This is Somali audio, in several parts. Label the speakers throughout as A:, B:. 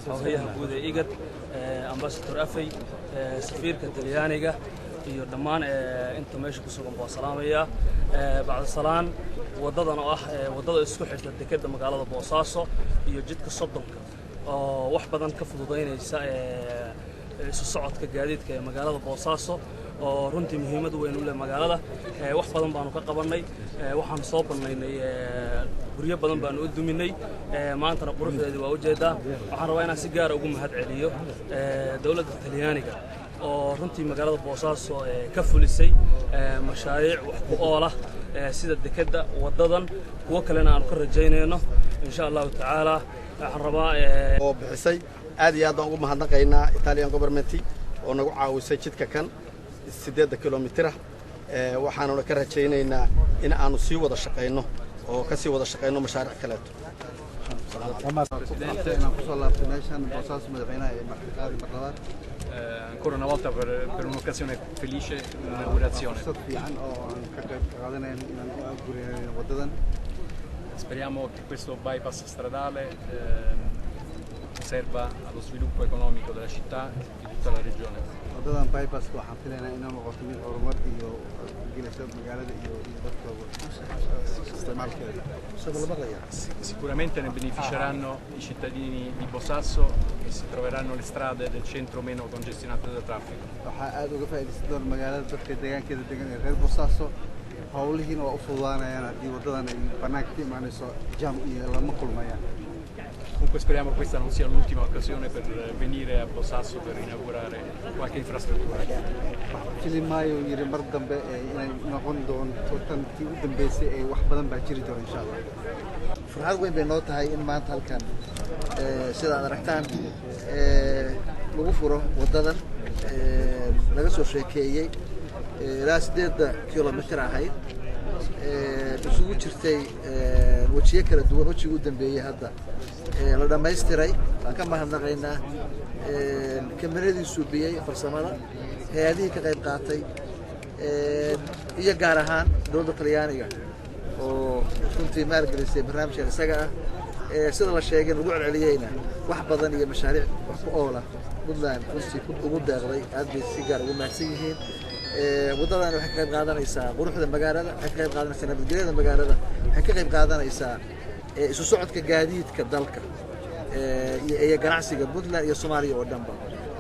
A: hawyaha guud ee igad ambassador afay safiirka talyaaniga iyo dhammaan inta meesha ku sugan baa salaamaya bacda salaan wadadan oo ah wadada isku xirta dekedda magaalada Boosaaso iyo jidka Sodonka oo wax badan ka fududeynaysa isu socodka gaadiidka ee magaalada Boosaaso oo runtii muhiimad weyn u leh magaalada wax badan baanu ka qabanay waxaan soo banaynay guryo badan baanu u duminay maantana quruxdeedii waa u jeedaa waxaan rabaa inaan si gaar ah ugu mahad celiyo dawladda Talyaaniga oo runtii magaalada Boosaaso ka fulisay mashaariic wax ku oola sida dekedda wadadan kuwa kalena aan ka rajaynayno insha Allah taala waxaan rabaa
B: oo bixisay aad iyo aad ugu mahadnaqaynaa Italian government oo nagu caawisay jidka kan 8 kilomitir waxaanu ka rajaynaynaa in aanu sii wada shaqeyno oo ka sii wada shaqeyno mashaariic kale.
C: Ancora una volta per un'occasione felice, un'inaugurazione. Speriamo che questo bypass stradale serva allo sviluppo economico della città e di tutta la regione. Sicuramente ne beneficeranno i cittadini di Bosasso che si troveranno le strade del centro meno congestionate da traffico. Comunque speriamo che questa non sia l'ultima occasione per venire a Bosasso per inaugurare qualche infrastruttura.
D: farxad weyn bay noo tahay in maanta halkan sida aad aragtaan lagu furo wadadan laga soo sheekeeyay ilaa 8 kilomitir ahayd isugu jirtay wajiye kala duwan wajiga u dambeeyay hadda la dhameystiray waan ka mahadnaqaynaa kameradii suubiyay farsamada hay'adihii ka qayb qaatay iyo gaar ahaan dowladda Talyaaniga oo runtii maalgelisay barnaamijkan isaga ah sida la sheegay lagu celceliyayna wax badan iyo mashaariic wax ku oola Puntland runtii ugu deeqday aad bay si gaar ugu mahadsan yihiin wadadan waxay ka qayb qaadanaysaa quruxda magaalada waxay ka qayb qaadanaysaa nabadgelyada magaalada waxay ka qayb qaadanaysaa isu socodka gaadiidka dalka iyo ganacsiga Puntland iyo Soomaaliya oo dhanba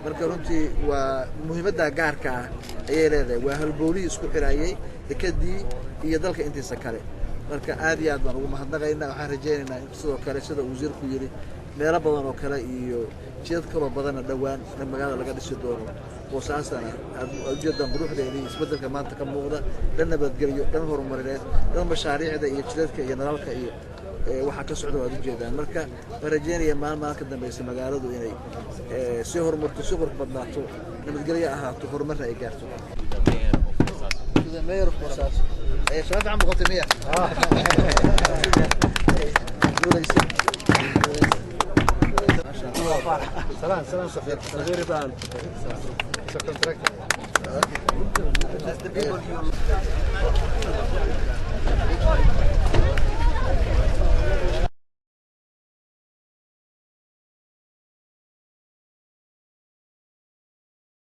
D: marka runtii waa muhiimadda gaarka ah ayay leedahay waa halbowlihii isku xiraayay dekedii iyo dalka intiisa kale marka aad iyo aad baan ugu mahadnaqaynaa waxaan rajaynaynaa in sidoo kale sida wasiirku yiri meelo badan oo kale iyo jidad kale badan dhawaan magaalada laga dhisi doono Boosaasana aad ujeedaan quruxdeedii isbeddelka maanta ka muuqda dhan nabadgelyo dhan horumarineed dhan mashaariicda iyo jidadka iyo nalalka iyo waxa ka socda waad ujeedaan marka rajaynaya maalmaha ka dambeeyay magaaladu inay si horumarto si qurux badnaato nabadgelyo ahaato horumarna ay gaarto mayor of Boosaaso شباب عم قطمية سلام سلام سفير سفير بان